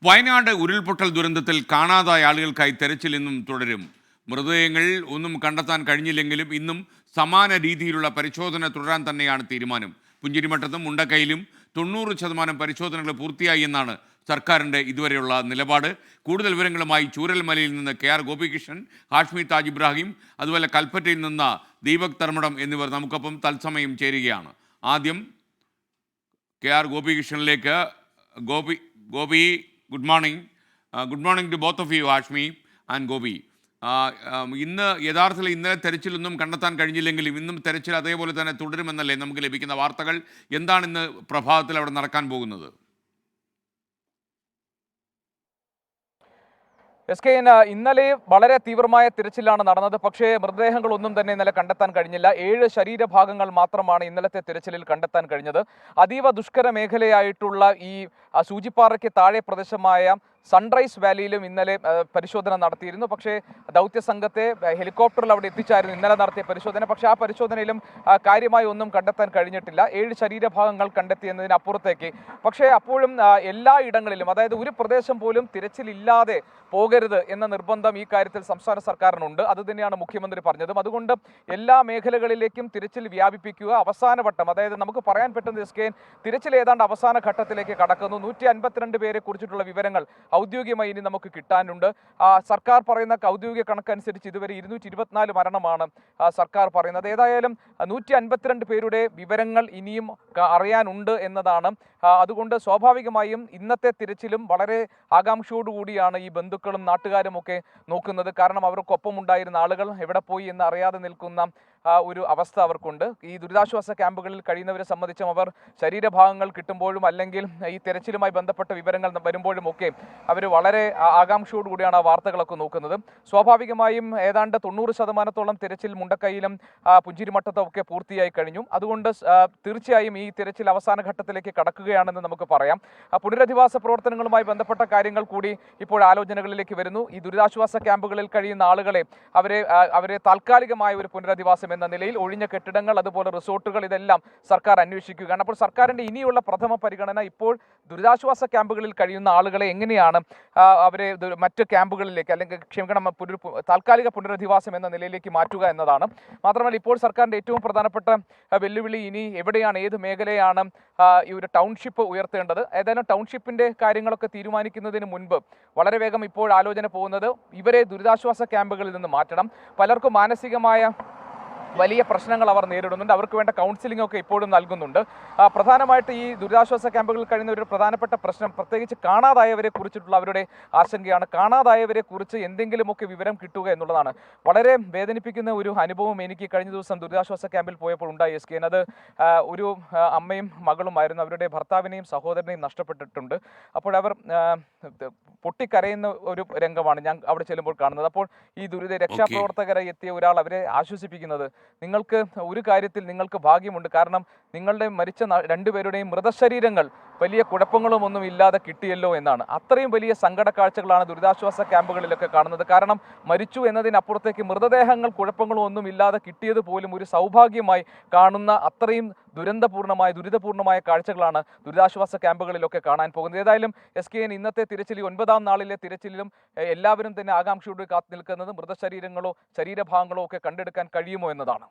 വയനാട് ഉരുൾപൊട്ടൽ ദുരന്തത്തിൽ കാണാതായ ആളുകൾക്കായി തെരച്ചിൽ ഇന്നും തുടരും. മൃതദേഹങ്ങൾ ഒന്നും കണ്ടെത്താൻ കഴിഞ്ഞില്ലെങ്കിലും ഇന്നും സമാന രീതിയിലുള്ള പരിശോധന തുടരാൻ തന്നെയാണ് തീരുമാനം. പുഞ്ചിരിമട്ടത്തും മുണ്ടക്കയിലും 90% പരിശോധനകൾ പൂർത്തിയായി എന്നാണ് സർക്കാരിൻ്റെ ഇതുവരെയുള്ള നിലപാട്. കൂടുതൽ വിവരങ്ങളുമായി ചൂരൽമലയിൽ നിന്ന് KR ഗോപികൃഷ്ണൻ, ഹാഷ്മി താജ് ഇബ്രാഹിം, അതുപോലെ കൽപ്പറ്റയിൽ നിന്ന് ദീപക് തർമ്മടം എന്നിവർ നമുക്കൊപ്പം തത്സമയം ചേരുകയാണ്. ആദ്യം KR ഗോപികൃഷ്ണനിലേക്ക്. Gopi, good morning. Good morning to both of you, Hashmi and Gopi. ഇന്ന് യഥാർത്ഥത്തിൽ ഇന്നലെ തെരച്ചിലൊന്നും കണ്ടെത്താൻ കഴിഞ്ഞില്ലെങ്കിലും ഇന്നും തെരച്ചിൽ അതേപോലെ തന്നെ തുടരുമെന്നല്ലേ നമുക്ക് ലഭിക്കുന്ന വാർത്തകൾ? എന്താണ് ഇന്ന് പ്രഭാതത്തിൽ അവിടെ നടക്കാൻ പോകുന്നത്? SKN ഇന്നലെ വളരെ തീവ്രമായ തിരച്ചിലാണ് നടന്നത്. പക്ഷേ മൃതദേഹങ്ങളൊന്നും തന്നെ ഇന്നലെ കണ്ടെത്താൻ കഴിഞ്ഞില്ല. 7 ശരീരഭാഗങ്ങൾ മാത്രമാണ് ഇന്നലത്തെ തിരച്ചിലിൽ കണ്ടെത്താൻ കഴിഞ്ഞത്. അതീവ ദുഷ്കര മേഖലയായിട്ടുള്ള ഈ സൂചിപ്പാറയ്ക്ക് താഴെ പ്രദേശമായ സൺറൈസ് വാലിയിലും ഇന്നലെ പരിശോധന നടത്തിയിരുന്നു. പക്ഷേ ദൗത്യ സംഘത്തെ ഹെലികോപ്റ്ററിൽ അവിടെ എത്തിച്ചായിരുന്നു ഇന്നലെ നടത്തിയ പരിശോധന. പക്ഷേ ആ പരിശോധനയിലും കാര്യമായി ഒന്നും കണ്ടെത്താൻ കഴിഞ്ഞിട്ടില്ല. 7 ശരീരഭാഗങ്ങൾ കണ്ടെത്തിയെന്നതിനപ്പുറത്തേക്ക് പക്ഷേ അപ്പോഴും എല്ലാ ഇടങ്ങളിലും, അതായത് ഒരു പ്രദേശം പോലും തിരച്ചിലില്ലാതെ പോകരുത് എന്ന നിർബന്ധം ഈ കാര്യത്തിൽ സംസ്ഥാന സർക്കാരിനുണ്ട്. അതുതന്നെയാണ് മുഖ്യമന്ത്രി പറഞ്ഞതും. അതുകൊണ്ട് എല്ലാ മേഖലകളിലേക്കും തിരച്ചിൽ വ്യാപിപ്പിക്കുക. അവസാനവട്ടം, അതായത് നമുക്ക് പറയാൻ പറ്റുന്ന SKN തിരച്ചിൽ ഏതാണ്ട് അവസാന ഘട്ടത്തിലേക്ക് കടക്കുന്നു. 152 പേരെ കുറിച്ചിട്ടുള്ള വിവരങ്ങൾ ഔദ്യോഗികമായി ഇനി നമുക്ക് കിട്ടാനുണ്ട്. സർക്കാർ പറയുന്ന ഔദ്യോഗിക കണക്കനുസരിച്ച് ഇതുവരെ 224 മരണമാണ് സർക്കാർ പറയുന്നത്. ഏതായാലും 152 പേരുടെ വിവരങ്ങൾ ഇനിയും അറിയാനുണ്ട് എന്നതാണ്. അതുകൊണ്ട് സ്വാഭാവികമായും ഇന്നത്തെ തിരച്ചിലും വളരെ ആകാംക്ഷയോടുകൂടിയാണ് ഈ ബന്ധുക്കളും നാട്ടുകാരും ഒക്കെ നോക്കുന്നത്. കാരണം അവർക്കൊപ്പം ഉണ്ടായിരുന്ന ആളുകൾ എവിടെ പോയി എന്ന് അറിയാതെ നിൽക്കുന്ന ഒരു അവസ്ഥ അവർക്കുണ്ട്. ഈ ദുരിതാശ്വാസ ക്യാമ്പുകളിൽ കഴിയുന്നവരെ സംബന്ധിച്ചും അവർ ശരീരഭാഗങ്ങൾ കിട്ടുമ്പോഴും അല്ലെങ്കിൽ ഈ തെരച്ചിലുമായി ബന്ധപ്പെട്ട വിവരങ്ങൾ വരുമ്പോഴും ഒക്കെ അവർ വളരെ ആകാംക്ഷയോടുകൂടിയാണ് ആ വാർത്തകളൊക്കെ നോക്കുന്നത്. സ്വാഭാവികമായും ഏതാണ്ട് 90% തിരച്ചിൽ മുണ്ടക്കയിലും പുഞ്ചിരിമട്ടത്തും ഒക്കെ പൂർത്തിയായി കഴിഞ്ഞു. അതുകൊണ്ട് തീർച്ചയായും ഈ തിരച്ചിൽ അവസാന ഘട്ടത്തിലേക്ക് കടക്കുകയാണെന്ന് നമുക്ക് പറയാം. പുനരധിവാസ പ്രവർത്തനങ്ങളുമായി ബന്ധപ്പെട്ട കാര്യങ്ങൾ കൂടി ഇപ്പോൾ ആലോചനകളിലേക്ക് വരുന്നു. ഈ ദുരിതാശ്വാസ ക്യാമ്പുകളിൽ കഴിയുന്ന ആളുകളെ അവരെ താൽക്കാലികമായ ഒരു പുനരധിവാസം എന്ന നിലയിൽ ഒഴിഞ്ഞ കെട്ടിടങ്ങൾ, അതുപോലെ റിസോർട്ടുകൾ, ഇതെല്ലാം സർക്കാർ അന്വേഷിക്കുകയാണ്. അപ്പോൾ സർക്കാരിൻ്റെ ഇനിയുള്ള പ്രഥമ പരിഗണന ഇപ്പോൾ ദുരിതാശ്വാസ ക്യാമ്പുകളിൽ കഴിയുന്ന ആളുകളെ എങ്ങനെയാണ് അവരെ മറ്റ് ക്യാമ്പുകളിലേക്ക്, അല്ലെങ്കിൽ താൽക്കാലിക പുനരധിവാസം എന്ന നിലയിലേക്ക് മാറ്റുക എന്നതാണ്. മാത്രമല്ല ഇപ്പോൾ സർക്കാരിൻ്റെ ഏറ്റവും പ്രധാനപ്പെട്ട വെല്ലുവിളി ഇനി എവിടെയാണ്, ഏത് മേഖലയാണ് ഈ ഒരു ടൗൺഷിപ്പ് ഉയർത്തേണ്ടത്. ഏതായാലും ടൗൺഷിപ്പിൻ്റെ കാര്യങ്ങളൊക്കെ തീരുമാനിക്കുന്നതിന് മുൻപ് വളരെ വേഗം ഇപ്പോൾ ആലോചന പോകുന്നത് ഇവരെ ദുരിതാശ്വാസ ക്യാമ്പുകളിൽ നിന്ന് മാറ്റണം. പലർക്കും മാനസികമായ വലിയ പ്രശ്നങ്ങൾ അവർ നേരിടുന്നുണ്ട്. അവർക്ക് വേണ്ട കൗൺസിലിംഗ് ഒക്കെ ഇപ്പോഴും നൽകുന്നുണ്ട്. പ്രധാനമായിട്ട് ഈ ദുരിതാശ്വാസ ക്യാമ്പുകളിൽ കഴിയുന്ന ഒരു പ്രധാനപ്പെട്ട പ്രശ്നം പ്രത്യേകിച്ച് കാണാതായവരെ കുറിച്ചിട്ടുള്ള അവരുടെ ആശങ്കയാണ്. കാണാതായവരെ കുറിച്ച് എന്തെങ്കിലുമൊക്കെ വിവരം കിട്ടുക എന്നുള്ളതാണ്. വളരെ വേദനിപ്പിക്കുന്ന ഒരു അനുഭവം എനിക്ക് കഴിഞ്ഞ ദിവസം ദുരിതാശ്വാസ ക്യാമ്പിൽ പോയപ്പോൾ ഉണ്ടായി SKN. അത് ഒരു അമ്മയും മകളുമായിരുന്നു. അവരുടെ ഭർത്താവിനെയും സഹോദരനെയും നഷ്ടപ്പെട്ടിട്ടുണ്ട്. അപ്പോൾ അവർ പൊട്ടിക്കരയുന്ന ഒരു രംഗമാണ് ഞാൻ അവിടെ ചെല്ലുമ്പോൾ കാണുന്നത്. അപ്പോൾ ഈ രക്ഷാപ്രവർത്തകരായി എത്തിയ ഒരാൾ അവരെ ആശ്വസിപ്പിക്കുന്നത്, നിങ്ങൾക്ക് ഒരു കാര്യത്തിൽ നിങ്ങൾക്ക് ഭാഗ്യമുണ്ട്, കാരണം നിങ്ങളുടെ മരിച്ച 2 പേരുടെയും മൃതശരീരങ്ങൾ വലിയ കുഴപ്പങ്ങളും ഒന്നും ഇല്ലാതെ കിട്ടിയല്ലോ എന്നാണ്. അത്രയും വലിയ സങ്കട കാഴ്ചകളാണ് ദുരിതാശ്വാസ ക്യാമ്പുകളിലൊക്കെ കാണുന്നത്. കാരണം മരിച്ചു എന്നതിനപ്പുറത്തേക്ക് മൃതദേഹങ്ങൾ കുഴപ്പങ്ങളും ഒന്നും ഇല്ലാതെ കിട്ടിയത് പോലും ഒരു സൗഭാഗ്യമായി കാണുന്ന അത്രയും ദുരിതപൂർണമായ കാഴ്ചകളാണ് ദുരിതാശ്വാസ ക്യാമ്പുകളിലൊക്കെ കാണാൻ പോകുന്നത്. ഏതായാലും SKN ഇന്നത്തെ തിരച്ചിൽ 9ാം നാളിലെ തിരച്ചിലും എല്ലാവരും തന്നെ ആകാംക്ഷയോട് കാത്തു നിൽക്കുന്നത് മൃതശരീരങ്ങളോ ശരീരഭാഗങ്ങളോ ഒക്കെ കണ്ടെടുക്കാൻ കഴിയുമോ എന്നതാണ്.